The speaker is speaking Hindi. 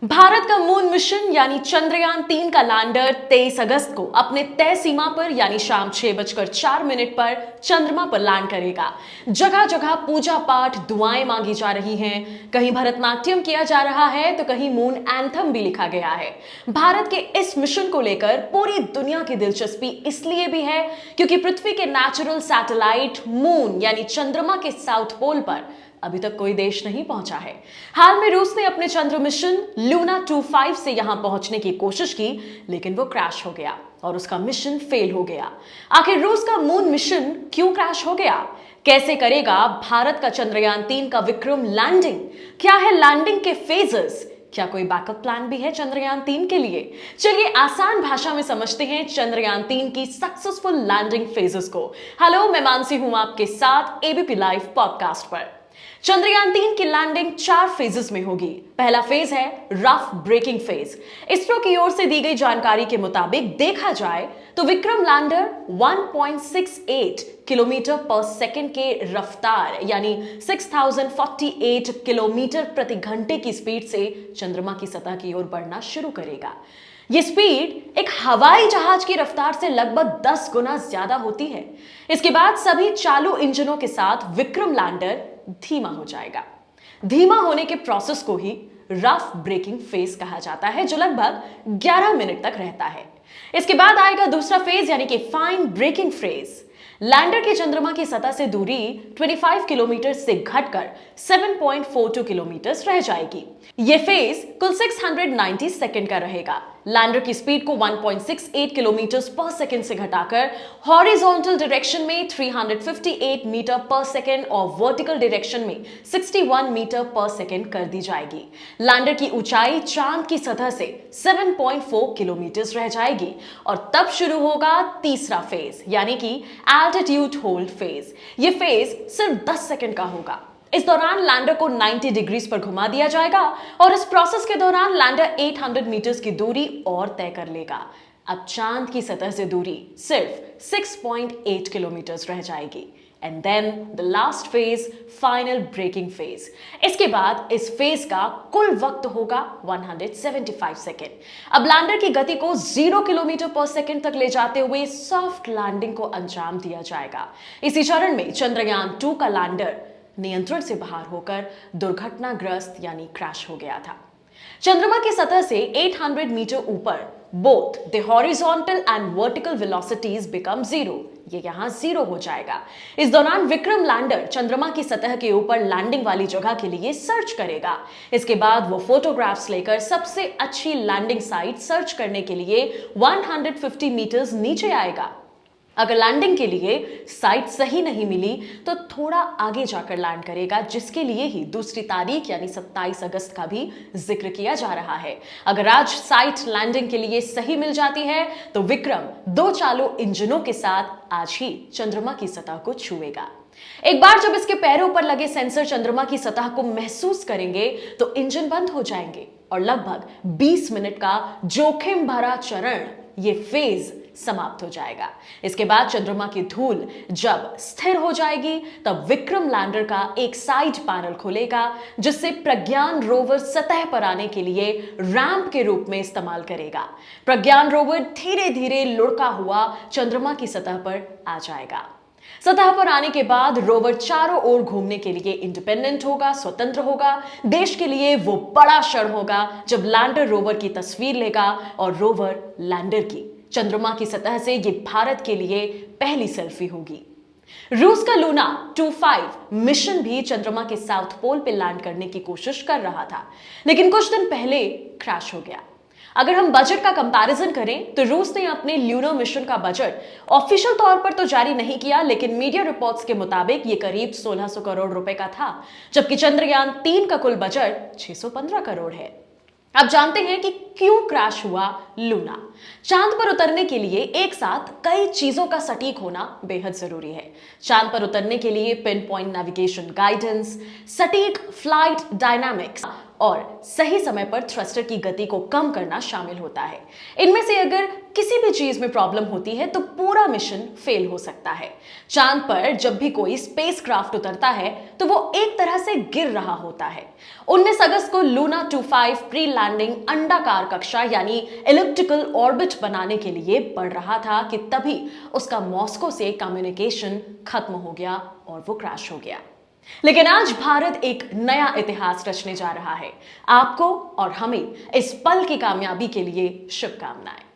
भारत का मून मिशन यानी चंद्रयान 3 का लैंडर 23 अगस्त को अपने तय सीमा पर यानी शाम 6:04 पर चंद्रमा पर लैंड करेगा। जगह जगह पूजा पाठ दुआएं मांगी जा रही हैं, कहीं भरतनाट्यम किया जा रहा है तो कहीं मून एंथम भी लिखा गया है। भारत के इस मिशन को लेकर पूरी दुनिया की दिलचस्पी इसलिए भी है क्योंकि पृथ्वी के नेचुरल सैटेलाइट मून यानी चंद्रमा के साउथ पोल पर अभी तक कोई देश नहीं पहुंचा है। हाल में रूस ने अपने चंद्र मिशन लूना 25 से यहां पहुंचने की कोशिश की, लेकिन वो क्रैश हो गया और उसका मिशन फेल हो गया। आखिर रूस का मून मिशन क्यों क्रैश हो गया? कैसे करेगा भारत का चंद्रयान 3 का विक्रम लैंडिंग? क्या है लैंडिंग के फेजेस? क्या कोई बैकअप प्लान भी है चंद्रयान 3 के लिए? चलिए आसान भाषा में समझते हैं चंद्रयान 3 की सक्सेसफुल लैंडिंग फेजेस को। हेलो, मैं मानसी हूं आपके साथ एबीपी लाइव पॉडकास्ट पर। चंद्रयान 3 की लैंडिंग 4 फेजेस में होगी। पहला फेज है रफ ब्रेकिंग फेज। इसरो की ओर से दी गई जानकारी के मुताबिक देखा जाए तो विक्रम लैंडर 1.68 किलोमीटर पर सेकंड के रफ्तार यानी 6048 किलोमीटर प्रति घंटे की स्पीड से चंद्रमा की सतह की ओर बढ़ना शुरू करेगा। यह स्पीड एक हवाई जहाज की रफ्तार से लगभग 10 गुना ज्यादा होती है। इसके बाद सभी चालू इंजनों के साथ विक्रम लैंडर धीमा हो जाएगा। धीमा होने के प्रोसेस को ही रफ ब्रेकिंग फेज कहा जाता है, जो लगभग 11 मिनट तक रहता है। इसके बाद आएगा दूसरा फेज यानी कि फाइन ब्रेकिंग फेज। लैंडर की चंद्रमा की सतह से दूरी 25 किलोमीटर से घटकर 7.42 किलोमीटर रह जाएगी। यह फेज कुल 690 सेकंड का रहेगा। लैंडर की स्पीड को 1.68 किलोमीटर पर सेकंड से घटाकर हॉरिजॉन्टल डायरेक्शन में 358 मीटर पर सेकंड और वर्टिकल डायरेक्शन में 61 मीटर पर सेकंड कर दी जाएगी। लैंडर की ऊंचाई चांद की सतह से 7.4 किलोमीटर रह जाएगी और तब शुरू होगा तीसरा फेज यानी कि एल्टीट्यूड होल्ड फेज। यह फेज सिर्फ 10 सेकंड का होगा। इस दौरान लैंडर को 90 डिग्रीज पर घुमा दिया जाएगा और इस प्रोसेस के दौरान लैंडर 800 मीटर्स की दूरी और तय कर लेगा। अब चांद की सतह से दूरी सिर्फ 6.8 किलोमीटर रह जाएगी। And then the last phase, final breaking phase. इसके बाद इस फेज का कुल वक्त होगा 175 सेकेंड। अब लैंडर की गति को 0 किलोमीटर पर सेकेंड तक ले जाते हुए सॉफ्ट लैंडिंग को अंजाम दिया जाएगा। इसी चरण में चंद्रयान 2 का लैंडर नियंत्रण से बाहर होकर दुर्घटनाग्रस्त यानी क्रैश हो गया था। चंद्रमा की सतह से 800 मीटर ऊपर both the horizontal and vertical velocities become 0। ये यहां 0 हो जाएगा। इस दौरान विक्रम लैंडर चंद्रमा की सतह के ऊपर लैंडिंग वाली जगह के लिए सर्च करेगा। इसके बाद वो फोटोग्राफ्स लेकर सबसे अच्छी लैंडिंग साइट सर्च करने के लिए 150 मीटर्स नीचे आएगा। अगर लैंडिंग के लिए साइट सही नहीं मिली तो थोड़ा आगे जाकर लैंड करेगा, जिसके लिए ही दूसरी तारीख यानी 27 अगस्त का भी जिक्र किया जा रहा है। अगर आज साइट लैंडिंग के लिए सही मिल जाती है तो विक्रम 2 चालू इंजनों के साथ आज ही चंद्रमा की सतह को छुएगा। एक बार जब इसके पैरों पर लगे सेंसर चंद्रमा की सतह को महसूस करेंगे तो इंजन बंद हो जाएंगे और लगभग 20 मिनट का जोखिम भरा चरण, ये फेज समाप्त हो जाएगा। इसके बाद चंद्रमा की धूल जब स्थिर हो जाएगी तब विक्रम लैंडर का एक साइड पैनल खुलेगा, जिससे प्रज्ञान रोवर सतह पर आने के लिए रैंप के रूप में इस्तेमाल करेगा। प्रज्ञान रोवर धीरे धीरे लुढ़का हुआ चंद्रमा की सतह पर आ जाएगा। सतह पर आने के बाद रोवर चारों ओर घूमने के लिए इंडिपेंडेंट होगा, स्वतंत्र होगा। देश के लिए वो बड़ा क्षण होगा जब लैंडर रोवर की तस्वीर लेगा और रोवर लैंडर की चंद्रमा की सतह से ये भारत के लिए पहली सेल्फी होगी। रूस का लूना 25 मिशन भी चंद्रमा के साउथ पोल पे लैंड करने की कोशिश कर रहा था, लेकिन कुछ दिन पहले क्रैश हो गया। अगर हम बजट का कंपैरिजन करें तो रूस ने अपने ल्यूनर मिशन का बजट ऑफिशियल तौर पर तो जारी नहीं किया, लेकिन मीडिया रिपोर्ट्स के मुताबिक ये करीब 1600 करोड़ रुपए का था, जबकि चंद्रयान 3 का कुल बजट 615 करोड़ है। अब जानते हैं कि क्यों क्रैश हुआ लूना। चांद पर उतरने के लिए एक साथ कई चीजों का सटीक होना बेहद जरूरी है। चांद पर उतरने के लिए पिन पॉइंट नेविगेशन गाइडेंस, सटीक फ्लाइट डायनामिक्स और सही समय पर थ्रस्टर की गति को कम करना शामिल होता है। इनमें से अगर किसी भी चीज में प्रॉब्लम होती है तो पूरा मिशन फेल हो सकता है। चांद पर जब भी कोई स्पेसक्राफ्ट उतरता है तो वो एक तरह से गिर रहा होता है। 19 अगस्त को लूना 25 प्री लैंडिंग अंडाकार कक्षा यानी एलिप्टिकल ऑर्बिट बनाने के लिए बढ़ रहा था कि तभी उसका मॉस्को से कम्युनिकेशन खत्म हो गया और वो क्रैश हो गया। लेकिन आज भारत एक नया इतिहास रचने जा रहा है। आपको और हमें इस पल की कामयाबी के लिए शुभकामनाएं।